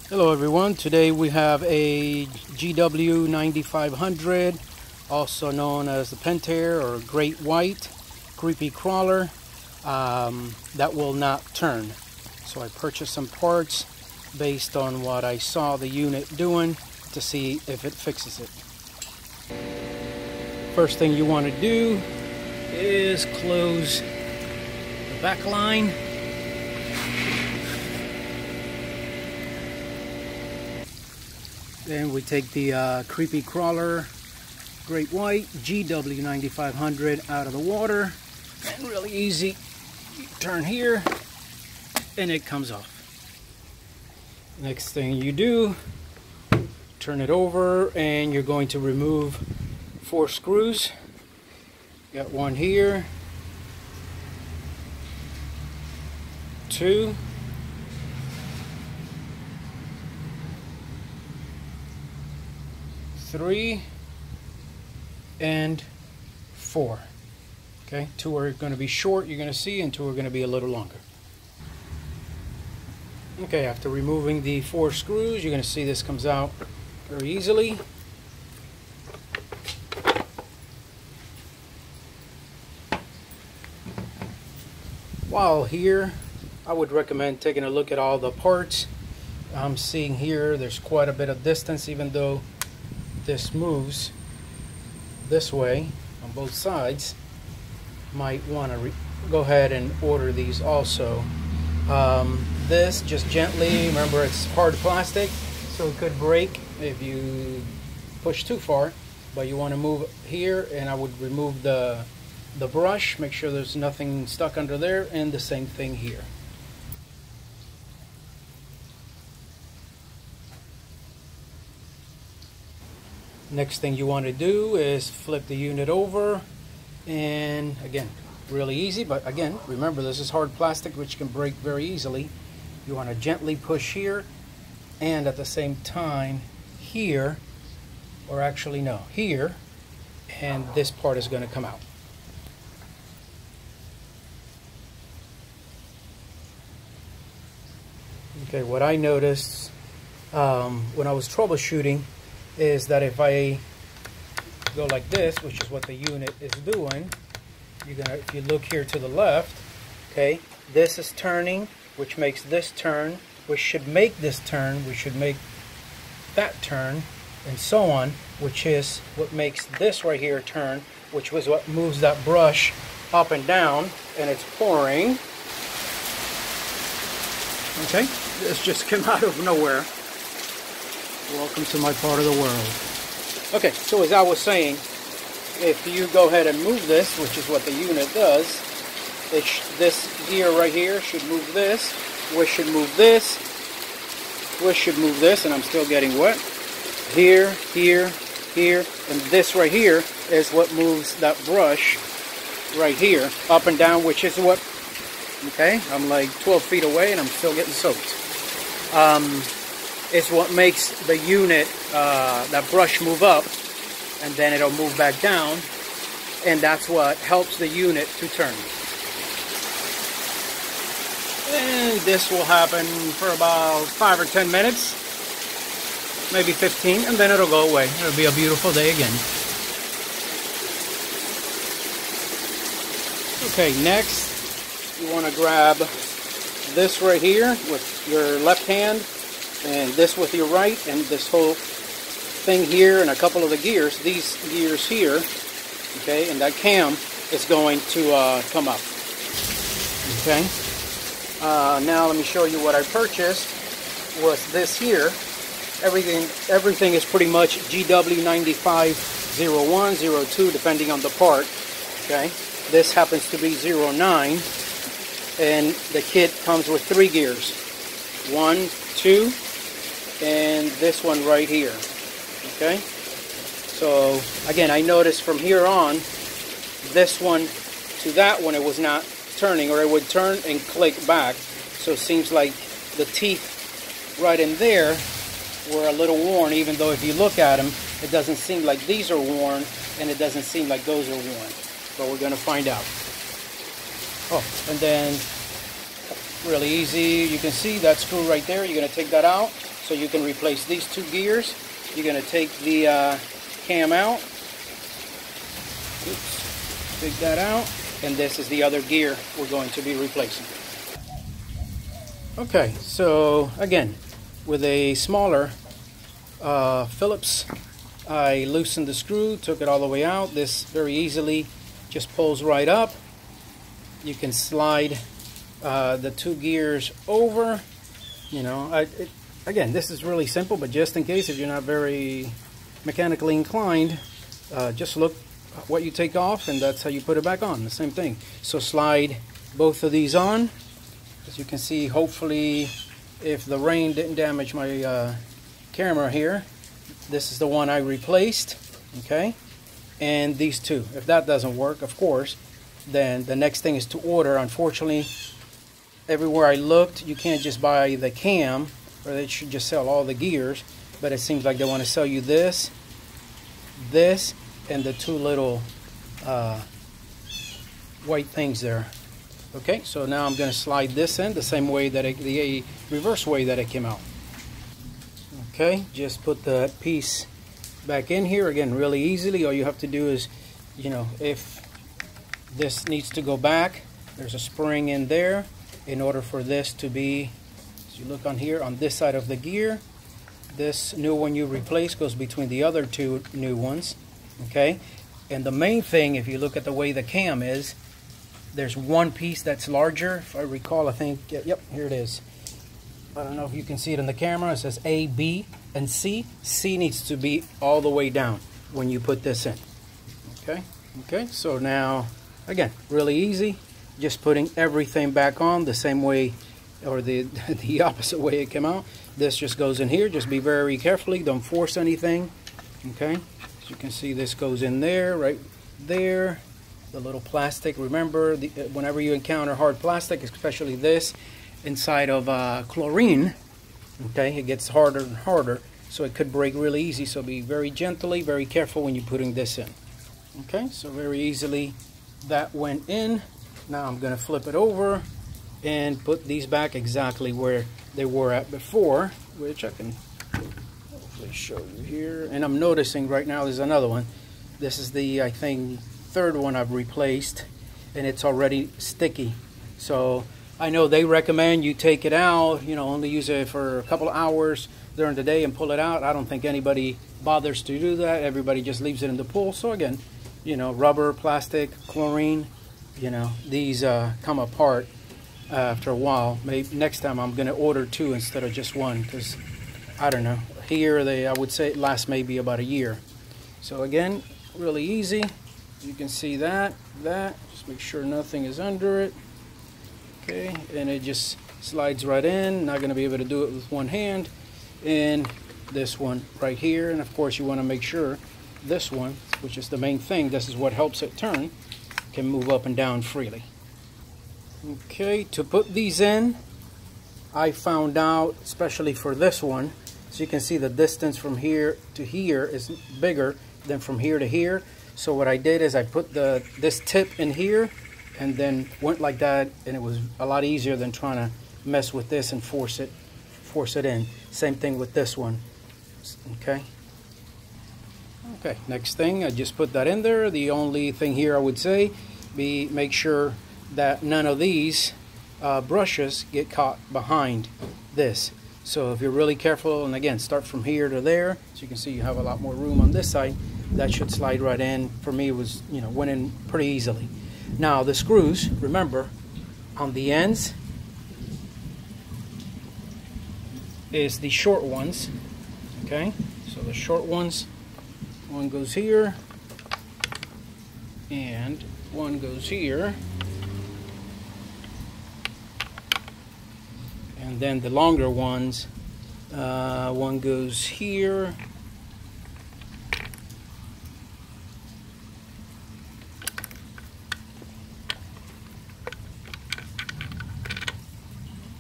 Hello everyone, today we have a GW 9500, also known as the Pentair or GreatWhite creepy crawler that will not turn. So I purchased some parts based on what I saw the unit doing to see if it fixes it. First thing you want to do is close the back line. Then we take the creepy crawler GreatWhite GW 9500 out of the water, and really easy, you turn here and it comes off. Next thing you do, turn it over and you're going to remove 4 screws. Got one here, 2, 3, and 4. Okay, 2 are going to be short, you're going to see, and 2 are going to be a little longer. Okay, after removing the 4 screws, you're going to see this comes out very easily. While here, I would recommend taking a look at all the parts. I'm seeing here there's quite a bit of distance, even though this moves this way on both sides. Might want to go ahead and order these also. This, just gently, remember it's hard plastic, so it could break if you push too far, but you want to move here, and I would remove the brush, make sure there's nothing stuck under there, and the same thing here. Next thing you want to do is flip the unit over, and again, really easy, but again, remember this is hard plastic which can break very easily. You want to gently push here, and at the same time here, or actually no, here, and this part is going to come out. Okay, what I noticed when I was troubleshooting is that if I go like this, which is what the unit is doing, if you look here to the left, okay, this is turning, which makes this turn, which should make this turn, which should make that turn, and so on, which is what makes this right here turn, which was what moves that brush up and down, and it's pouring. Okay, this just came out of nowhere. Welcome to my part of the world. Okay, so as I was saying, if you go ahead and move this, which is what the unit does, this gear right here should move this, which should move this, which should move this, and I'm still getting wet. Here, here, here, and this right here is what moves that brush right here, up and down, which is what, okay, I'm like 12 feet away and I'm still getting soaked. It's what makes the unit, that brush move up, and then it'll move back down, and that's what helps the unit to turn. And this will happen for about 5 or 10 minutes, maybe 15, and then it'll go away. It'll be a beautiful day again. Okay, next you want to grab this right here with your left hand, and this with your right, and this whole thing here, and a couple of the gears, these gears here, okay, and that cam is going to come up. Okay, now let me show you what I purchased. Was this here. Everything is pretty much GW 9501, 02, depending on the part. Okay, this happens to be 09, and the kit comes with 3 gears, 1, 2, and this one right here. Okay, so again, I noticed from here on, this one to that one, it was not turning, or it would turn and click back. So it seems like the teeth right in there were a little worn, even though if you look at them, it doesn't seem like these are worn, and it doesn't seem like those are worn. But we're going to find out. Oh, and then Really easy. You can see that screw right there. You're going to take that out so you can replace these two gears. You're going to take the cam out. Oops. Take that out. And this is the other gear we're going to be replacing. Okay, so again, with a smaller Phillips, I loosened the screw, took it all the way out. This very easily just pulls right up. You can slide the two gears over. You know, again, this is really simple, but just in case if you're not very mechanically inclined, just look what you take off and that's how you put it back on. The same thing. So slide both of these on. As you can see, hopefully, if the rain didn't damage my camera here, this is the one I replaced, okay? And these two. If that doesn't work, of course, then the next thing is to order. Unfortunately, everywhere I looked, you can't just buy the cam, or they should just sell all the gears, but it seems like they want to sell you this, and the two little white things there. Okay, so now I'm going to slide this in the same way that the reverse way that it came out. Okay, just put the piece back in here again really easily. All you have to do is, you know, if this needs to go back, there's a spring in there in order for this to be, as you look on here, on this side of the gear. This new one you replace goes between the other two new ones. Okay, and the main thing, if you look at the way the cam is, there's one piece that's larger. If I recall, I think, yep, here it is. I don't know if you can see it in the camera. It says A, B, and C. C needs to be all the way down when you put this in. Okay, okay. So now, again, really easy. Just putting everything back on the same way, or the opposite way it came out. This just goes in here. Just be very carefully. Don't force anything. Okay. As you can see, this goes in there, right there. The little plastic. Remember, whenever you encounter hard plastic, especially this, inside of chlorine, okay, it gets harder and harder, so it could break really easy. So be very gently, very careful when you're putting this in. Okay, so very easily that went in. Now I'm going to flip it over and put these back exactly where they were at before, which I can hopefully show you here. And I'm noticing right now there's another one. This is the, I think, third one I've replaced, and it's already sticky. So I know they recommend you take it out, you know, only use it for a couple of hours during the day and pull it out. I don't think anybody bothers to do that. Everybody just leaves it in the pool. So again, you know, rubber, plastic, chlorine, you know, these come apart after a while. Maybe next time I'm going to order two instead of just one, because I don't know, here I would say it lasts maybe about a year. So again, really easy. You can see that, just make sure nothing is under it. Okay, and it just slides right in. Not going to be able to do it with one hand. And this one right here, and of course you want to make sure this one, which is the main thing, this is what helps it turn, can move up and down freely. Okay, to put these in, I found out, especially for this one, so you can see the distance from here to here is bigger than from here to here. So what I did is I put this tip in here and then went like that, and it was a lot easier than trying to mess with this and force it in. Same thing with this one. Okay. Okay, next thing, I just put that in there. The only thing here I would say, make sure that none of these brushes get caught behind this. So if you're really careful, and again, start from here to there, so you can see you have a lot more room on this side, that should slide right in. For me, it was, you know, went in pretty easily. Now the screws, remember, on the ends is the short ones. Okay, so the short ones, one goes here and one goes here, and then the longer ones, one goes here,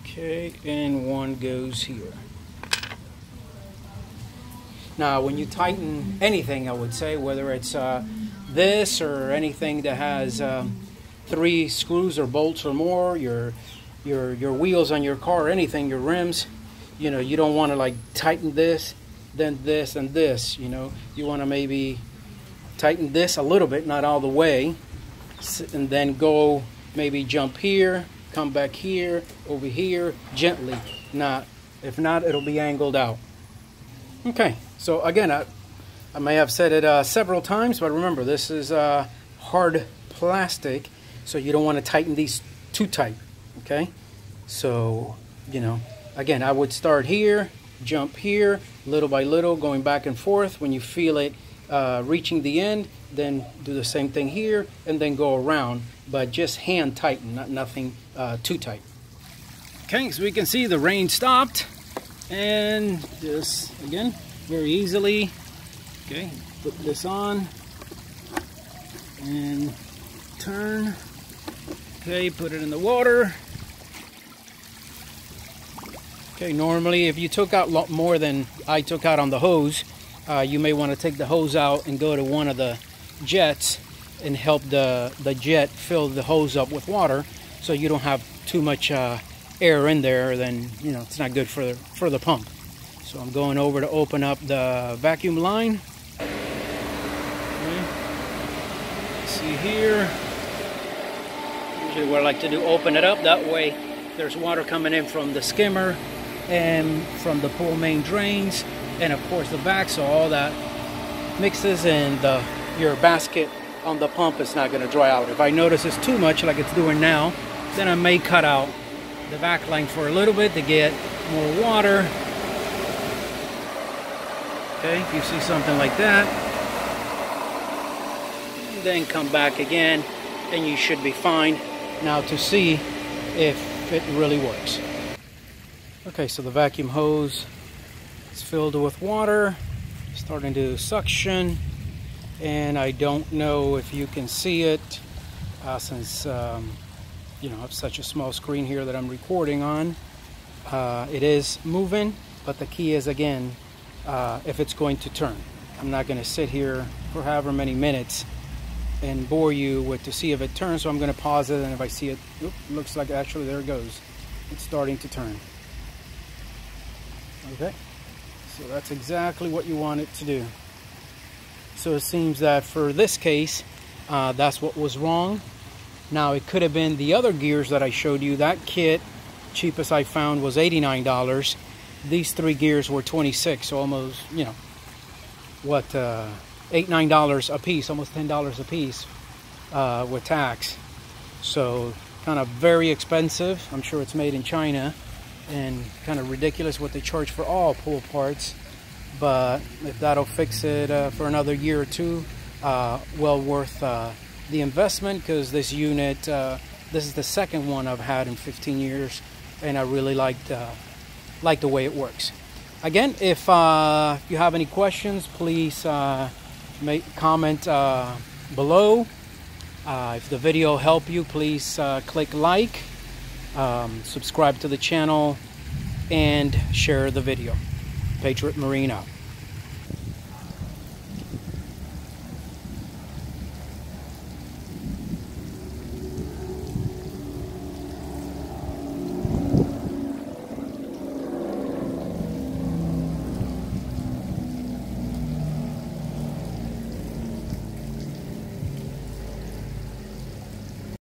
okay, and one goes here. Now when you tighten anything, I would say, whether it's this or anything that has 3 screws or bolts or more, your your wheels on your car or anything, your rims, you know, you don't want to like tighten this, then this and this, you know. You want to maybe tighten this a little bit, not all the way, and then go maybe jump here, come back here, over here, gently. If not, it'll be angled out. Okay, so again, I may have said it several times, but remember, this is hard plastic, so you don't want to tighten these too tight. Okay, so you know, again, I would start here, jump here, little by little, going back and forth. When you feel it reaching the end, then do the same thing here, and then go around, but just hand tighten, nothing too tight. Okay, so we can see the rain stopped, and just again, very easily, okay, put this on and turn. Okay, put it in the water. Okay, normally if you took out a lot more than I took out on the hose, you may want to take the hose out and go to one of the jets and help the jet fill the hose up with water, so you don't have too much air in there. Then you know it's not good for the pump. So I'm going over to open up the vacuum line. Okay. See here. Usually what I like to do, open it up. That way there's water coming in from the skimmer and from the pool main drains, and of course the back, so all that mixes, and your basket on the pump is not going to dry out. If I notice it's too much, like it's doing now, then I may cut out the vac line for a little bit to get more water. Okay, if you see something like that, then come back again, and you should be fine now to see if it really works. Okay, so the vacuum hose is filled with water, starting to suction, and I don't know if you can see it since you know, I have such a small screen here that I'm recording on. It is moving, but the key is, again, if it's going to turn. I'm not going to sit here for however many minutes and bore you with to see if it turns, so I'm going to pause it, and if I see it, looks like actually there it goes. It's starting to turn. Okay, so that's exactly what you want it to do. So it seems that for this case, that's what was wrong. Now it could have been the other gears that I showed you. That kit, cheapest I found, was $89. These three gears were $26, so almost, you know, what, $8, $9 a piece, almost $10 a piece with tax. So kind of very expensive. I'm sure it's made in China, and kind of ridiculous what they charge for all pool parts. But if that'll fix it for another year or two, well worth the investment, because this unit, this is the second one I've had in 15 years, and I really like the way it works. Again, if you have any questions, please comment below. If the video helped you, please click like, subscribe to the channel, and share the video. Patriot Marine out.